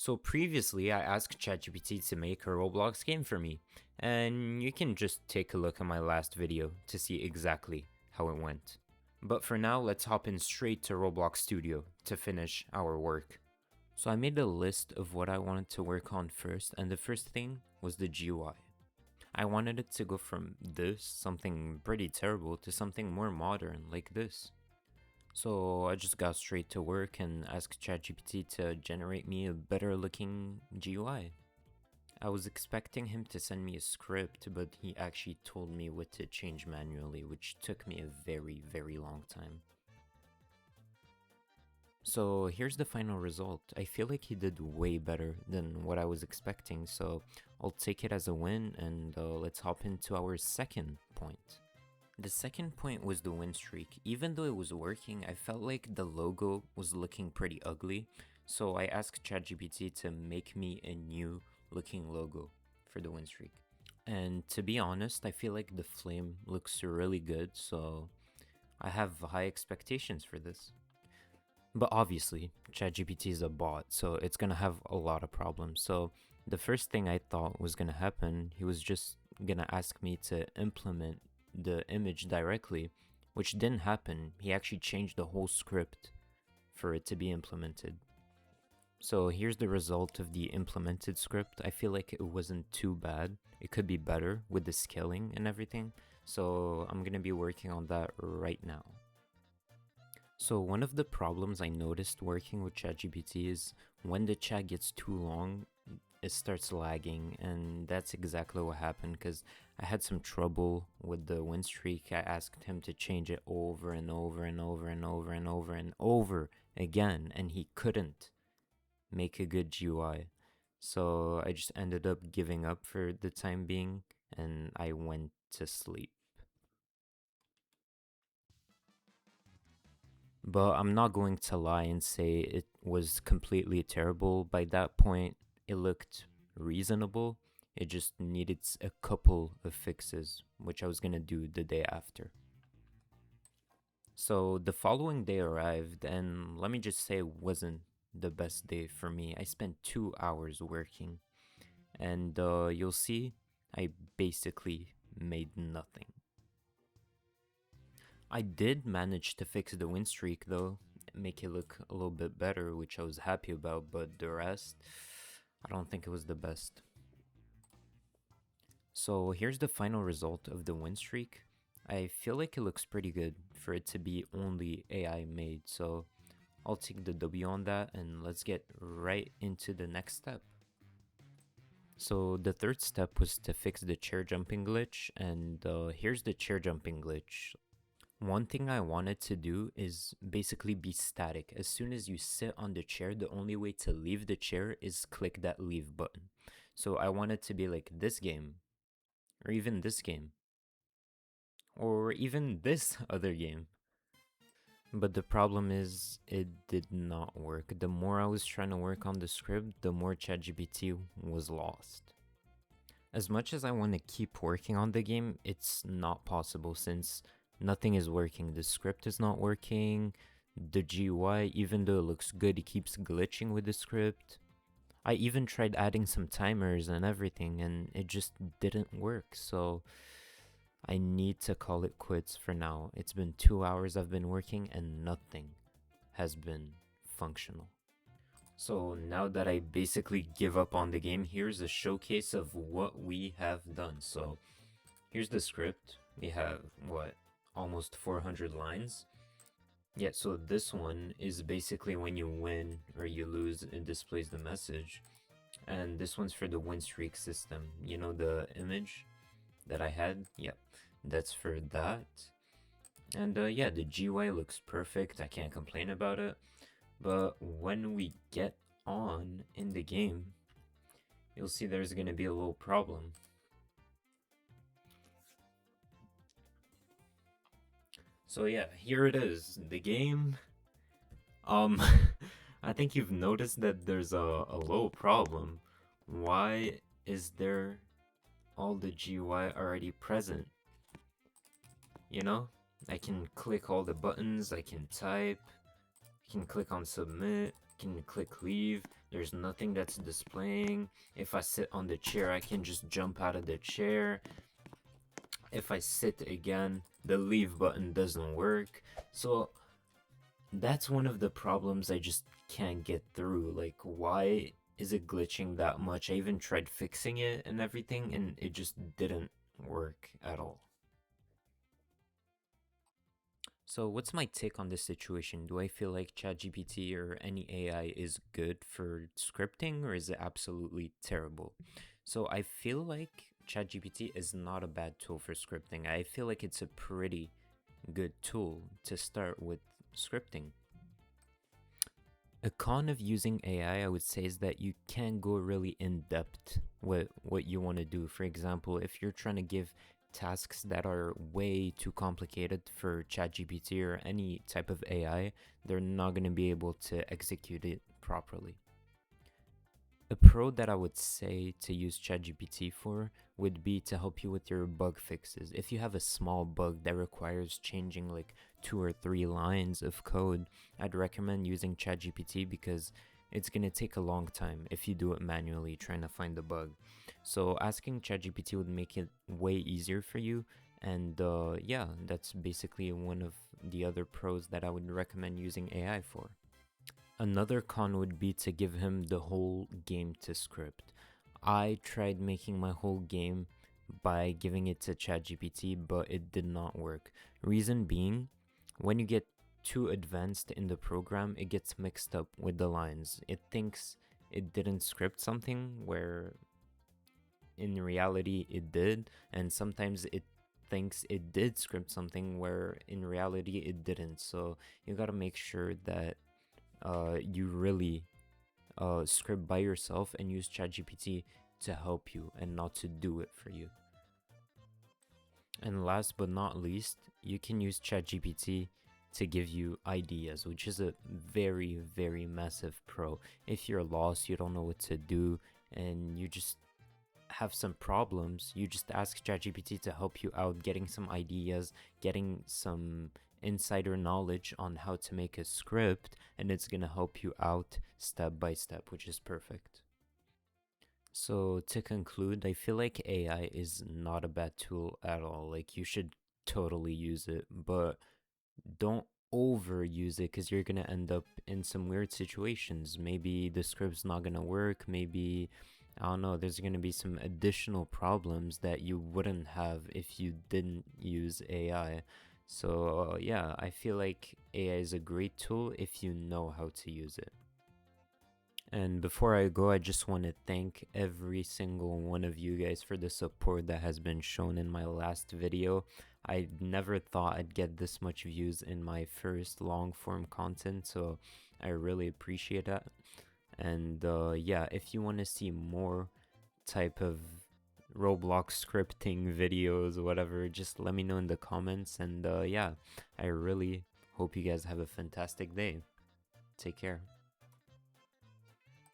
So previously, I asked ChatGPT to make a Roblox game for me, and you can just take a look at my last video to see exactly how it went. But for now, let's hop in straight to Roblox Studio to finish our work. So I made a list of what I wanted to work on first, and the first thing was the GUI. I wanted it to go from this, something pretty terrible, to something more modern like this. So I just got straight to work and asked ChatGPT to generate me a better looking GUI. I was expecting him to send me a script, but he actually told me what to change manually, which took me a very long time. So here's the final result. I feel like he did way better than what I was expecting, so I'll take it as a win, and let's hop into our second point. The second point was the win streak. Even though it was working, I felt like the logo was looking pretty ugly, so I asked ChatGPT to make me a new looking logo for the win streak. And to be honest, I feel like the flame looks really good, so I have high expectations for this. But obviously, ChatGPT is a bot, so it's gonna have a lot of problems. So the first thing I thought was gonna happen, he was just gonna ask me to implement the image directly, which didn't happen. He actually changed the whole script for it to be implemented. So here's the result of the implemented script. I feel like it wasn't too bad. It could be better with the scaling and everything. So I'm gonna be working on that right now. So one of the problems I noticed working with ChatGPT is when the chat gets too long, it starts lagging, and that's exactly what happened because I had some trouble with the win streak. I asked him to change it over and over and over and over and over and over again, and he couldn't make a good GUI. So I just ended up giving up for the time being, and I went to sleep. But I'm not going to lie and say it was completely terrible. By that point, it looked reasonable. It just needed a couple of fixes, which I was gonna do the day after. So the following day arrived, and let me just say it wasn't the best day for me. I spent 2 hours working, and you'll see I basically made nothing. I did manage to fix the win streak though, make it look a little bit better, which I was happy about, but the rest, I don't think it was the best. So here's the final result of the win streak. I feel like it looks pretty good for it to be only AI made, so I'll take the W on that and let's get right into the next step. So the third step was to fix the chair jumping glitch, and here's the chair jumping glitch. One thing I wanted to do is basically be static. As soon as you sit on the chair, the only way to leave the chair is click that leave button. So I wanted to be like this game, or even this game, or even this other game. But the problem is, it did not work. The more I was trying to work on the script, the more ChatGPT was lost. As much as I want to keep working on the game, it's not possible since nothing is working. The script is not working. The GUI, even though it looks good, it keeps glitching with the script. I even tried adding some timers and everything, and it just didn't work. So I need to call it quits for now. It's been 2 hours I've been working, and nothing has been functional. So now that I basically give up on the game, here's a showcase of what we have done. So here's the script. We have, what, almost 400 lines? Yeah, so this one is basically when you win or you lose, it displays the message. And this one's for the win streak system. You know the image that I had? Yep, that's for that. And yeah, the GUI looks perfect. I can't complain about it. But when we get on in the game, you'll see there's gonna be a little problem. So yeah, here it is, the game. Um, I think you've noticed that there's a little problem. Why is there all the GUI already present? You know, I can click all the buttons, I can type, I can click on submit, I can click leave, There's nothing that's displaying. If I sit on the chair, I can just jump out of the chair. If I sit again, the leave button doesn't work. So that's one of the problems I just can't get through. Like, why is it glitching that much? I even tried fixing it and everything, and it just didn't work at all. So, what's my take on this situation? Do I feel like ChatGPT or any AI is good for scripting, or is it absolutely terrible? So, I feel like ChatGPT is not a bad tool for scripting. I feel like it's a pretty good tool to start with scripting. A con of using AI, I would say, is that you can go really in depth with what you want to do. For example, if you're trying to give tasks that are way too complicated for ChatGPT or any type of AI, they're not going to be able to execute it properly. A pro that I would say to use ChatGPT for would be to help you with your bug fixes. If you have a small bug that requires changing like 2 or 3 lines of code, I'd recommend using ChatGPT because it's going to take a long time if you do it manually trying to find the bug. So asking ChatGPT would make it way easier for you. And yeah, that's basically one of the other pros that I would recommend using AI for. Another con would be to give him the whole game to script. I tried making my whole game by giving it to ChatGPT, but it did not work. Reason being, when you get too advanced in the program, it gets mixed up with the lines. It thinks it didn't script something where in reality it did, and sometimes it thinks it did script something where in reality it didn't. So you gotta make sure that you really script by yourself and use ChatGPT to help you and not to do it for you. And last but not least, you can use ChatGPT to give you ideas, which is a very, very massive pro. If you're lost, you don't know what to do, and you just have some problems, you just ask ChatGPT to help you out, getting some ideas, getting some insider knowledge on how to make a script, and it's gonna help you out step by step, which is perfect. So, to conclude, I feel like AI is not a bad tool at all. Like, you should totally use it, but don't overuse it because you're gonna end up in some weird situations. Maybe the script's not gonna work, maybe I don't know, there's gonna be some additional problems that you wouldn't have if you didn't use AI. So yeah, I feel like AI is a great tool if you know how to use it. And before I go, I just want to thank every single one of you guys for the support that has been shown in my last video. I never thought I'd get this much views in my first long form content, so I really appreciate that. And yeah, if you want to see more type of Roblox scripting videos, whatever, just let me know in the comments. And yeah, I really hope you guys have a fantastic day. Take care.